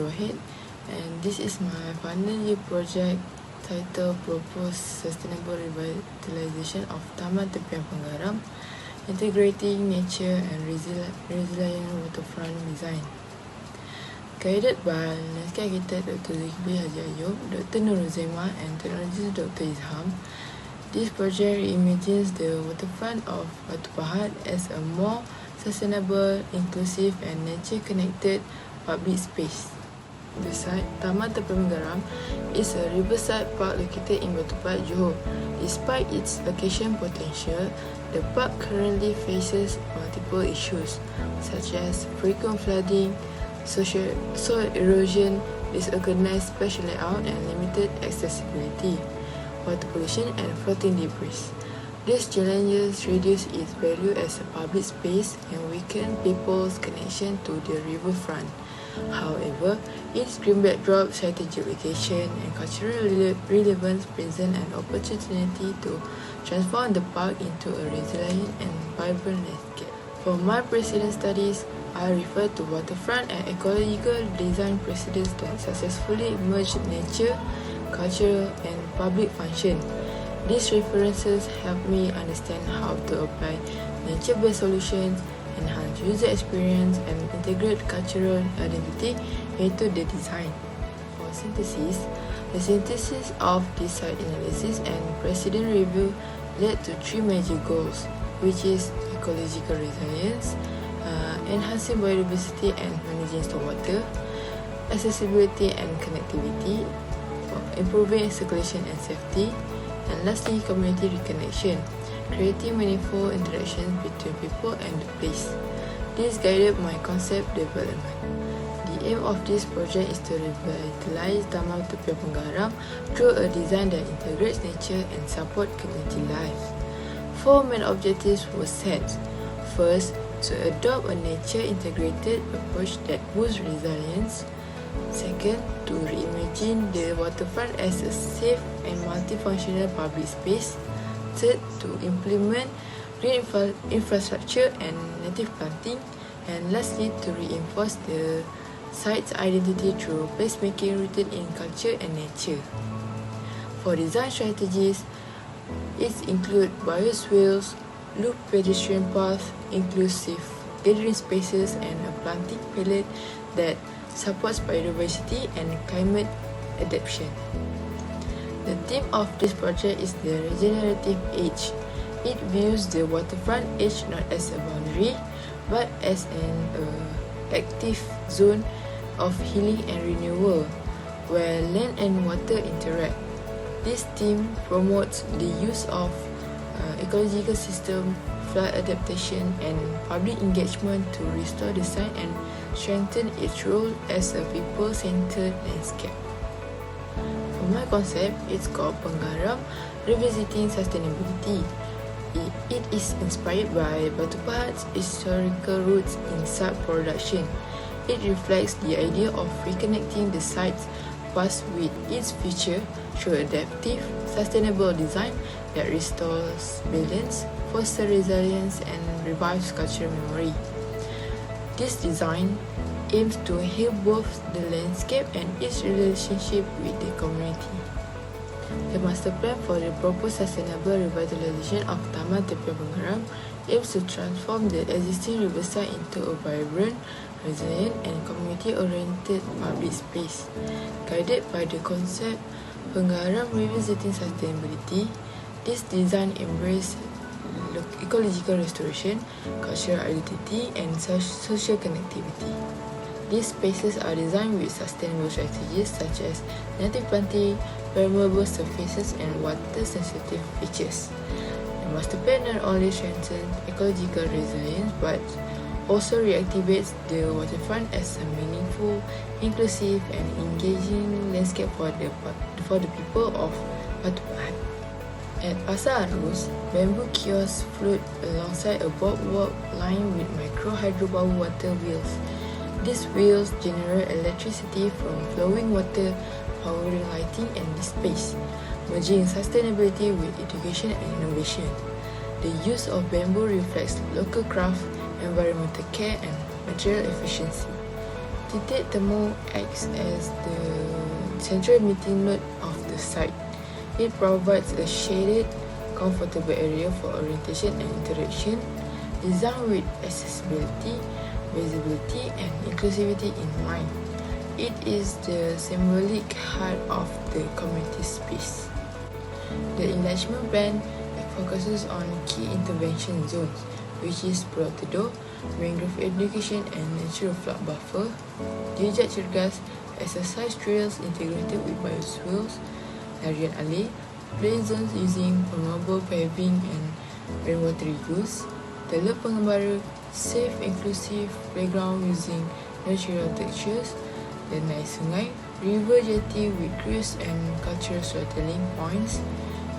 Wahid, and this is my final year project titled Proposed Sustainable Revitalization of Taman Tepian Penggaram, Integrating Nature and Resilient Waterfront Design. Guided by landscape architect Dr. Zulkifli Haji Ayub, Dr. Nur Zaima and technologist Dr. Izham, this project reimagines the waterfront of Batu Pahat as a more sustainable, inclusive and nature-connected public space. The site, Taman Tepian Penggaram, is a riverside park located in Batu Pahat, Johor. Despite its location potential, the park currently faces multiple issues such as frequent flooding, soil erosion, disorganized spatial layout and limited accessibility, water pollution and floating debris. These challenges reduce its value as a public space and weaken people's connection to the riverfront. However, its green backdrop, strategic location and cultural relevance present an opportunity to transform the park into a resilient and vibrant landscape. For my precedent studies, I refer to waterfront and ecological design precedents that successfully merged nature, culture and public function. These references help me understand how to apply nature-based solutions, enhance user experience and integrate cultural identity into the design. For synthesis, the synthesis of this site analysis and precedent review led to three major goals, which is ecological resilience, enhancing biodiversity and managing stormwater, accessibility and connectivity, improving circulation and safety, and lastly, community reconnection, creating meaningful interactions between people and the place. This guided my concept development. The aim of this project is to revitalize Taman Tepian Penggaram through a design that integrates nature and support community life. Four main objectives were set. First, to adopt a nature-integrated approach that boosts resilience. Second, to reimagine the waterfront as a safe and multifunctional public space. Third, to implement green infrastructure and native planting. And lastly, to reinforce the site's identity through placemaking rooted in culture and nature. For design strategies, it includes biospheres, loop pedestrian paths, inclusive gathering spaces, and a planting palette that supports biodiversity and climate adaptation. The theme of this project is the regenerative age. It views the waterfront edge not as a boundary, but as an active zone of healing and renewal, where land and water interact. This theme promotes the use of ecological system, flood adaptation and public engagement to restore the site and strengthen its role as a people-centered landscape. For my concept, it's called Penggaram Revisiting Sustainability. It is inspired by Batu Pahat's historical roots in sap production. It reflects the idea of reconnecting the site's past with its future through adaptive, sustainable design that restores balance, fosters resilience and revives cultural memory. This design aims to heal both the landscape and its relationship with the community. The master plan for the proposed sustainable revitalization of Taman Tepian Penggaram aims to transform the existing riverside into a vibrant, resilient and community-oriented public space. Guided by the concept Penggaram Revisiting Sustainability, this design embraces ecological restoration, cultural identity and social connectivity. These spaces are designed with sustainable strategies such as native planting, permeable surfaces and water-sensitive features. The master plan not only strengthens ecological resilience but also reactivates the waterfront as a meaningful, inclusive and engaging landscape for the people of Batu Pahat. At Pasar Arus, bamboo kiosks float alongside a boardwalk lined with micro hydropower water wheels. These wheels generate electricity from flowing water, powering lighting and displays, merging sustainability with education and innovation. The use of bamboo reflects local craft, environmental care and material efficiency. Titik Temu acts as the central meeting node of the site. It provides a shaded, comfortable area for orientation and interaction, designed with accessibility, visibility, and inclusivity in mind. It is the symbolic heart of the community space. The enlargement plan focuses on key intervention zones, which is Pulau Teduh, mangrove education and natural flood buffer, jejak cergas, exercise trails integrated with biofuels, larian alih, play zones using permeable paving and rainwater use, Teluk Pengembara, safe inclusive playground using natural textures, Denai Sungai, river jetty with cruise and cultural storytelling points,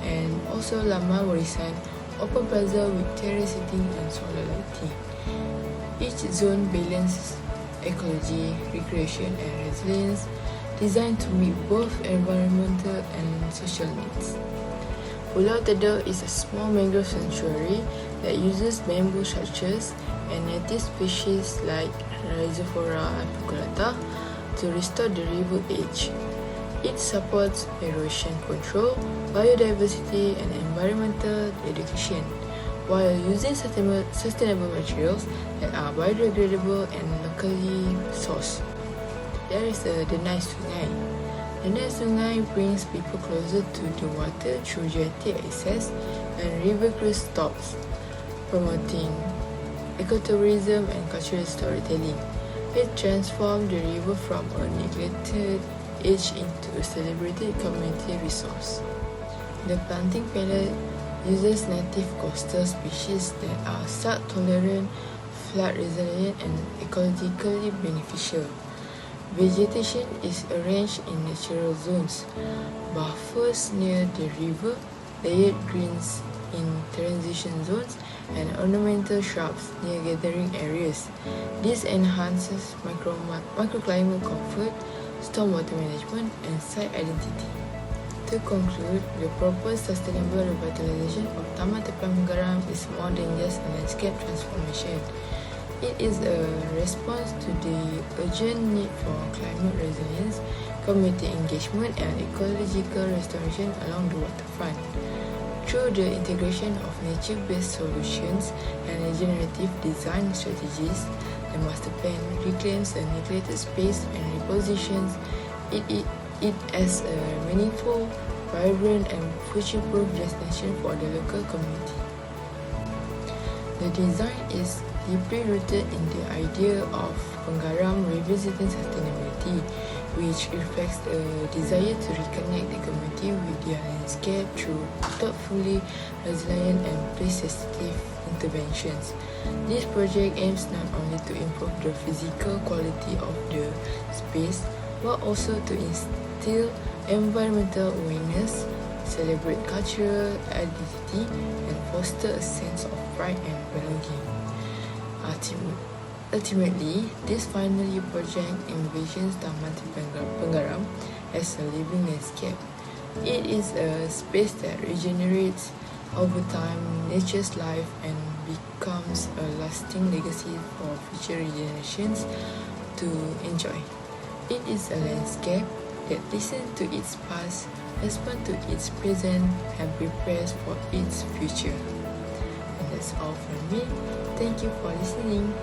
and also Laman Warisan, open plaza with terrace seating and solar lighting. Each zone balances ecology, recreation and resilience, designed to meet both environmental and social needs. Pulau Teduh is a small mangrove sanctuary that uses bamboo structures and native species like Rhizophora apiculata to restore the river edge. It supports erosion control, biodiversity and environmental education, while using sustainable materials that are biodegradable and locally sourced. There is a Denai Sungai. Denai Sungai brings people closer to the water through jetty access and river cruise stops, promoting ecotourism and cultural storytelling. It transformed the river from a neglected edge into a celebrated community resource. The planting panel uses native coastal species that are salt-tolerant, flood-resilient and ecologically beneficial. Vegetation is arranged in natural zones, buffers near the river, layered greens in transition zones, and ornamental shrubs near gathering areas. This enhances microclimate comfort, stormwater management, and site identity. To conclude, the proposed sustainable revitalization of Taman Tepian Penggaram is more than just a landscape transformation. It is a response to the urgent need for climate resilience, community engagement, and ecological restoration along the waterfront. Through the integration of nature-based solutions and regenerative design strategies, the master plan reclaims a neglected space and repositions it as a meaningful, vibrant, and future-proof destination for the local community. The design is deeply rooted in the idea of Penggaram revisiting sustainability, which reflects a desire to reconnect the community with their landscape through thoughtfully resilient and place-sensitive interventions. This project aims not only to improve the physical quality of the space, but also to instill environmental awareness, celebrate cultural identity, and foster a sense of pride and belonging. Ultimately, this final year project envisions Taman Tepian Penggaram as a living landscape. It is a space that regenerates over time, nature's life, and becomes a lasting legacy for future generations to enjoy. It is a landscape that listens to its past, responds to its present, and prepares for its future. And that's all from me. Thank you for listening.